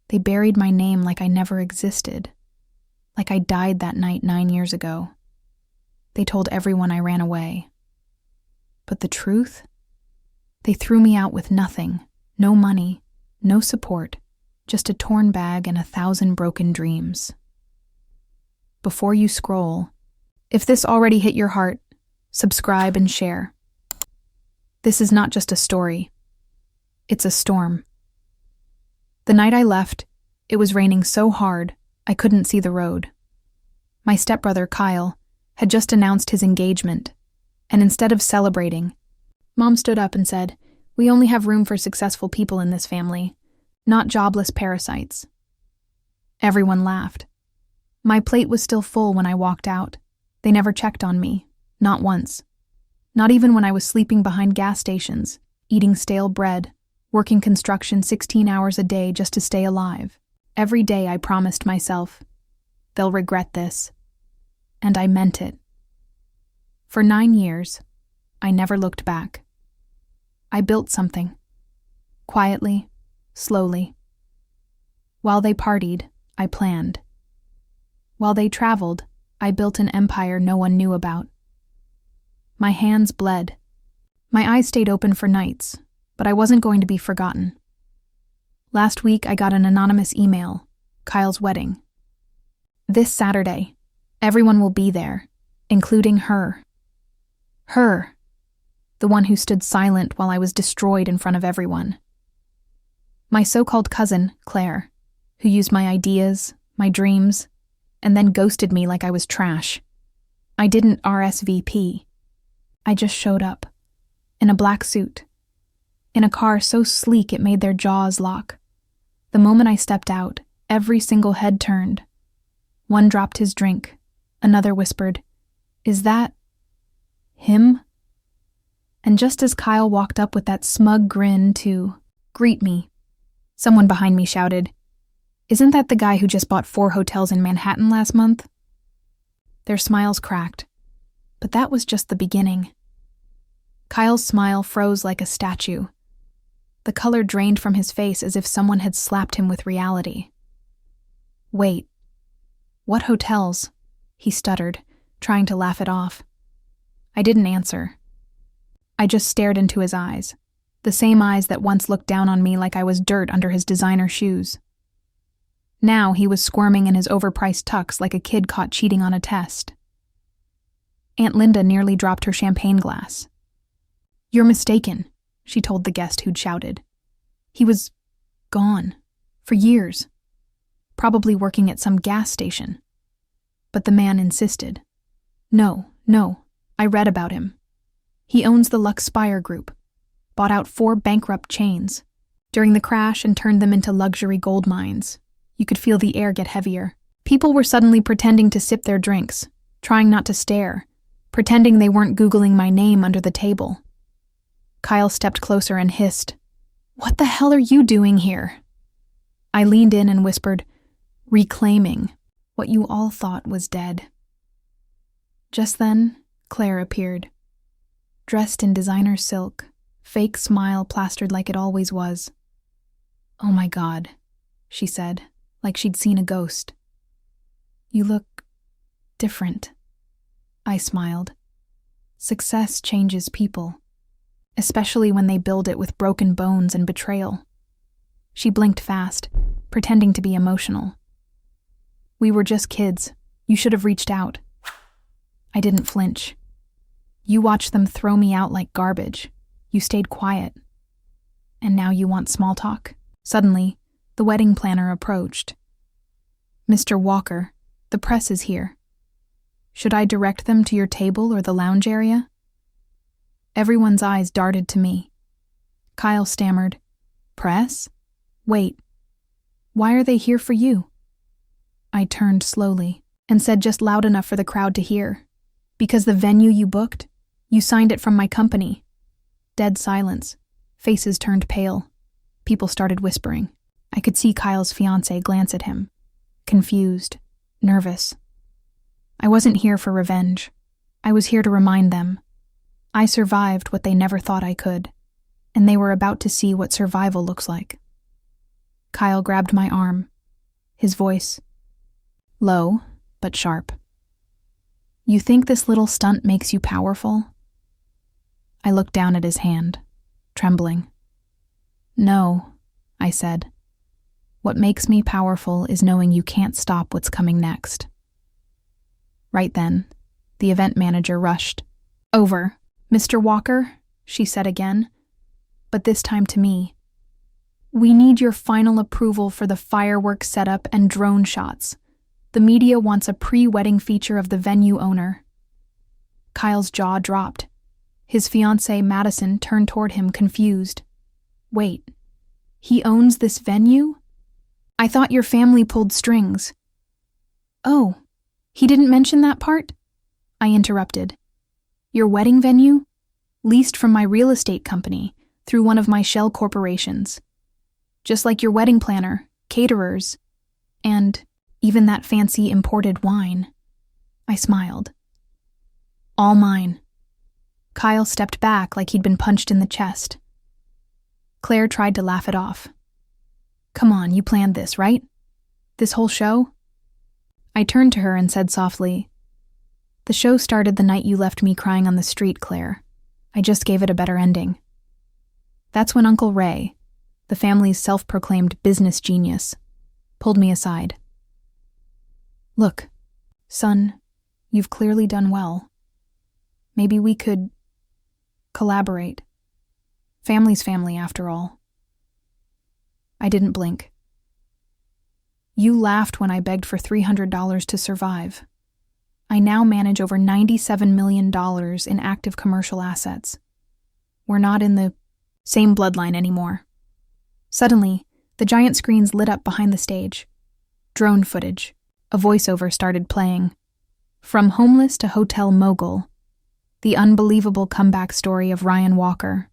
They buried my name like I never existed, like I died that night 9 years ago. They told everyone I ran away. But the truth? They threw me out with nothing, no money, no support, just a torn bag and 1,000 broken dreams. Before you scroll, if this already hit your heart, subscribe and share. This is not just a story. It's a storm. The night I left, it was raining so hard I couldn't see the road. My stepbrother, Kyle, had just announced his engagement, and instead of celebrating, Mom stood up and said, "We only have room for successful people in this family, not jobless parasites." Everyone laughed. My plate was still full when I walked out. They never checked on me, not once. Not even when I was sleeping behind gas stations, eating stale bread, working construction 16 hours a day just to stay alive. Every day I promised myself, they'll regret this. And I meant it. For 9 years, I never looked back. I built something. Quietly, slowly. While they partied, I planned. While they traveled, I built an empire no one knew about. My hands bled. My eyes stayed open for nights, but I wasn't going to be forgotten. Last week, I got an anonymous email, Kyle's wedding. This Saturday, everyone will be there, including her. Her, the one who stood silent while I was destroyed in front of everyone. My so-called cousin, Claire, who used my ideas, my dreams, and then ghosted me like I was trash. I didn't RSVP. I just showed up, in a black suit, in a car so sleek it made their jaws lock. The moment I stepped out, every single head turned. One dropped his drink. Another whispered, "Is that him?" And just as Kyle walked up with that smug grin to greet me, someone behind me shouted, "Isn't that the guy who just bought 4 hotels in Manhattan last month?" Their smiles cracked, but that was just the beginning. Kyle's smile froze like a statue. The color drained from his face as if someone had slapped him with reality. "Wait, what hotels?" he stuttered, trying to laugh it off. I didn't answer. I just stared into his eyes, the same eyes that once looked down on me like I was dirt under his designer shoes. Now he was squirming in his overpriced tux like a kid caught cheating on a test. Aunt Linda nearly dropped her champagne glass. "You're mistaken," she told the guest who'd shouted. "He was gone. For years. Probably working at some gas station." But the man insisted. No, I read about him. He owns the Lux Spire Group, bought out 4 bankrupt chains during the crash and turned them into luxury gold mines. You could feel the air get heavier. People were suddenly pretending to sip their drinks, trying not to stare, pretending they weren't Googling my name under the table. Kyle stepped closer and hissed, "What the hell are you doing here?" I leaned in and whispered, "Reclaiming what you all thought was dead." Just then, Claire appeared, dressed in designer silk, fake smile plastered like it always was. "Oh my God," she said, like she'd seen a ghost. "You look different." I smiled. Success changes people, especially when they build it with broken bones and betrayal. She blinked fast, pretending to be emotional. "We were just kids. You should have reached out." I didn't flinch. "You watched them throw me out like garbage. You stayed quiet. And now you want small talk?" Suddenly, the wedding planner approached. "Mr. Walker, the press is here. Should I direct them to your table or the lounge area?" Everyone's eyes darted to me. Kyle stammered, "Press? Wait. Why are they here for you?" I turned slowly and said just loud enough for the crowd to hear, "Because the venue you booked, you signed it from my company." Dead silence. Faces turned pale. People started whispering. I could see Kyle's fiancée glance at him. Confused. Nervous. I wasn't here for revenge. I was here to remind them. I survived what they never thought I could, and they were about to see what survival looks like. Kyle grabbed my arm, his voice low but sharp. You think this little stunt makes you powerful? I looked down at his hand, trembling. No, I said. What makes me powerful is knowing you can't stop what's coming next. Right then, the event manager rushed. Over, Mr. Walker, she said again, but this time to me. We need your final approval for the fireworks setup and drone shots. The media wants a pre-wedding feature of the venue owner. Kyle's jaw dropped. His fiancée, Madison, turned toward him, confused. Wait, he owns this venue? I thought your family pulled strings. Oh, he didn't mention that part? I interrupted. Your wedding venue? Leased from my real estate company, through one of my shell corporations. Just like your wedding planner, caterers, and even that fancy imported wine. I smiled. All mine. Kyle stepped back like he'd been punched in the chest. Claire tried to laugh it off. Come on, you planned this, right? This whole show? I turned to her and said softly, The show started the night you left me crying on the street, Claire. I just gave it a better ending. That's when Uncle Ray, the family's self-proclaimed business genius, pulled me aside. Look, son, you've clearly done well. Maybe we could collaborate. Family's family, after all. I didn't blink. You laughed when I begged for $300 to survive. I now manage over $97 million in active commercial assets. We're not in the same bloodline anymore. Suddenly, the giant screens lit up behind the stage. Drone footage. A voiceover started playing. From homeless to hotel mogul. The unbelievable comeback story of Ryan Walker.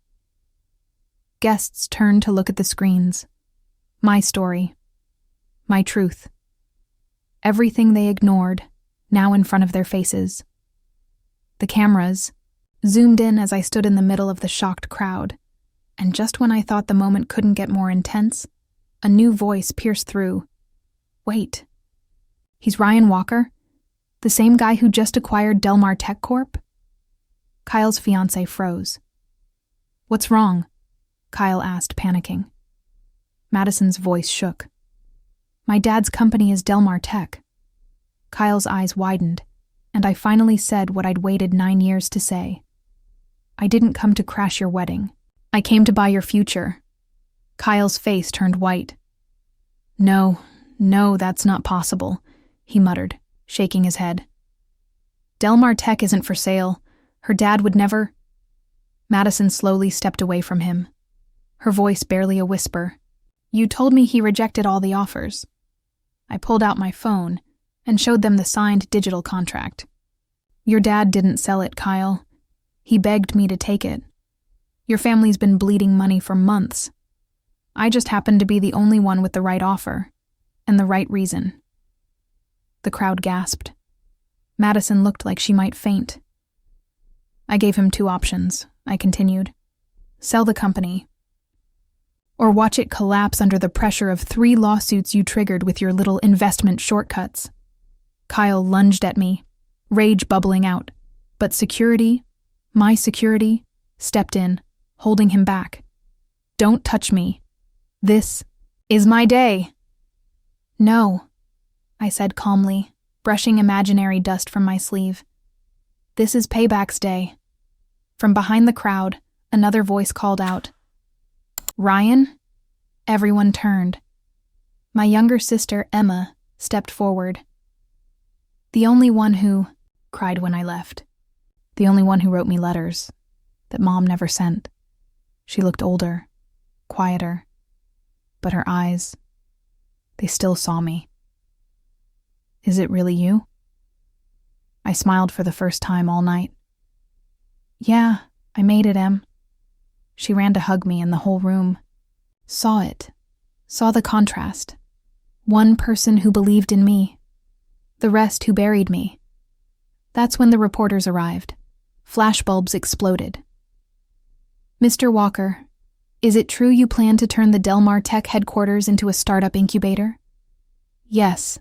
Guests turned to look at the screens. My story. My truth. Everything they ignored, now in front of their faces. The cameras zoomed in as I stood in the middle of the shocked crowd, and just when I thought the moment couldn't get more intense, a new voice pierced through. Wait. He's Ryan Walker? The same guy who just acquired Delmar Tech Corp? Kyle's fiancée froze. What's wrong? Kyle asked, panicking. Madison's voice shook. My dad's company is Delmar Tech. Kyle's eyes widened, and I finally said what I'd waited 9 years to say. I didn't come to crash your wedding. I came to buy your future. Kyle's face turned white. No, that's not possible, he muttered, shaking his head. Delmar Tech isn't for sale. Her dad would never... Madison slowly stepped away from him, her voice barely a whisper. You told me he rejected all the offers. I pulled out my phone and showed them the signed digital contract. Your dad didn't sell it, Kyle. He begged me to take it. Your family's been bleeding money for months. I just happened to be the only one with the right offer, and the right reason. The crowd gasped. Madison looked like she might faint. I gave him 2 options, I continued. Sell the company, or watch it collapse under the pressure of 3 lawsuits you triggered with your little investment shortcuts. Kyle lunged at me, rage bubbling out, but security, my security, stepped in, holding him back. Don't touch me. This is my day. No, I said calmly, brushing imaginary dust from my sleeve. This is Payback's day. From behind the crowd, another voice called out, Ryan? Everyone turned. My younger sister, Emma, stepped forward. The only one who cried when I left. The only one who wrote me letters that Mom never sent. She looked older, quieter, but her eyes, they still saw me. Is it really you? I smiled for the first time all night. Yeah, I made it, Em. She ran to hug me, and the whole room saw it, saw the contrast. One person who believed in me, the rest who buried me. That's when the reporters arrived. Flashbulbs exploded. Mr. Walker, Is it true you plan to turn the Delmar Tech headquarters into a startup incubator? Yes,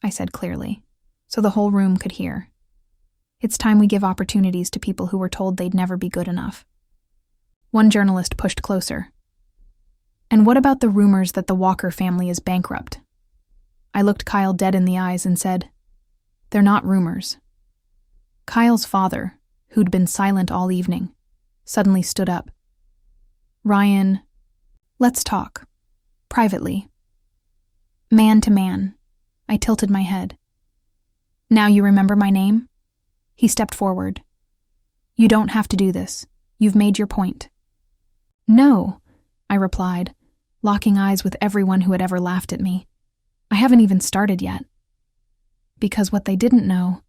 I said clearly, so the whole room could hear. It's time we give opportunities to people who were told they'd never be good enough. One journalist pushed closer. And what about the rumors that the Walker family is bankrupt? I looked Kyle dead in the eyes and said, "They're not rumors." Kyle's father, who'd been silent all evening, suddenly stood up. "Ryan, let's talk. Privately." Man to man. I tilted my head. "Now you remember my name?" He stepped forward. "You don't have to do this. You've made your point." "No," I replied, locking eyes with everyone who had ever laughed at me. "I haven't even started yet." Because what they didn't know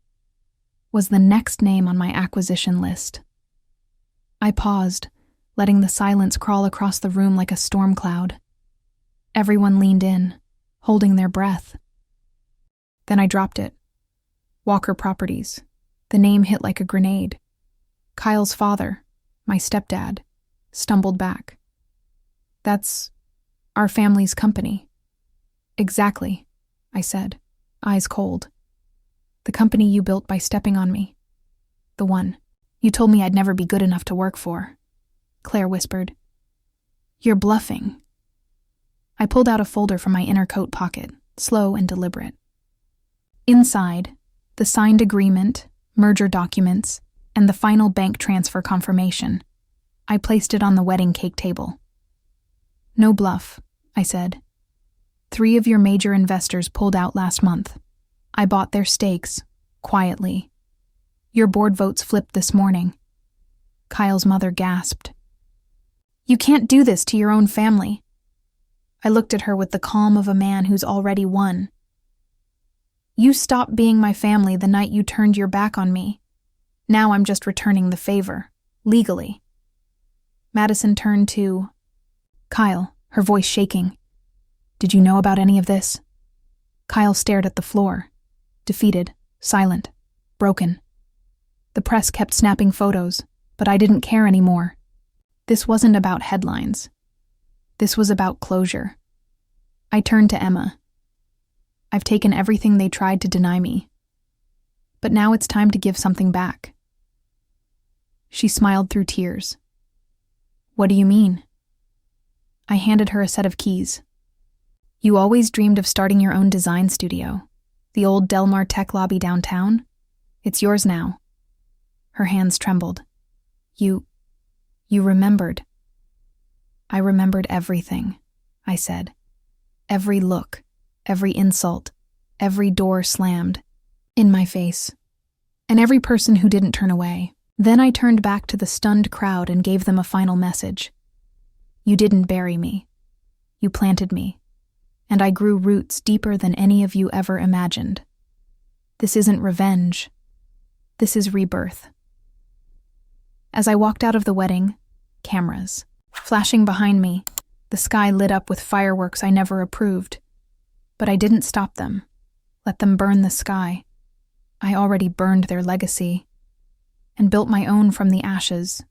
was the next name on my acquisition list. I paused, letting the silence crawl across the room like a storm cloud. Everyone leaned in, holding their breath. Then I dropped it. Walker Properties. The name hit like a grenade. Kyle's father, my stepdad, stumbled back. "That's our family's company." "Exactly," I said, eyes cold. "The company you built by stepping on me. The one you told me I'd never be good enough to work for," Claire whispered. "You're bluffing." I pulled out a folder from my inner coat pocket, slow and deliberate. Inside, the signed agreement, merger documents, and the final bank transfer confirmation. I placed it on the wedding cake table. "No bluff," I said. 3 of your major investors pulled out last month. I bought their stakes, quietly. Your board votes flipped this morning." Kyle's mother gasped. "You can't do this to your own family." I looked at her with the calm of a man who's already won. "You stopped being my family the night you turned your back on me. Now I'm just returning the favor, legally." Madison turned to Kyle, her voice shaking. "Did you know about any of this?" Kyle stared at the floor, defeated, silent, broken. The press kept snapping photos, but I didn't care anymore. This wasn't about headlines. This was about closure. I turned to Emma. "I've taken everything they tried to deny me. But now it's time to give something back." She smiled through tears. "What do you mean?" I handed her a set of keys. "You always dreamed of starting your own design studio. The old Delmar Tech lobby downtown? It's yours now." Her hands trembled. You remembered." "I remembered everything," I said. "Every look, every insult, every door slammed, in my face, and every person who didn't turn away." Then I turned back to the stunned crowd and gave them a final message. "You didn't bury me. You planted me. And I grew roots deeper than any of you ever imagined. This isn't revenge. This is rebirth." As I walked out of the wedding, cameras flashing behind me, the sky lit up with fireworks I never approved. But I didn't stop them, let them burn the sky. I already burned their legacy, and built my own from the ashes,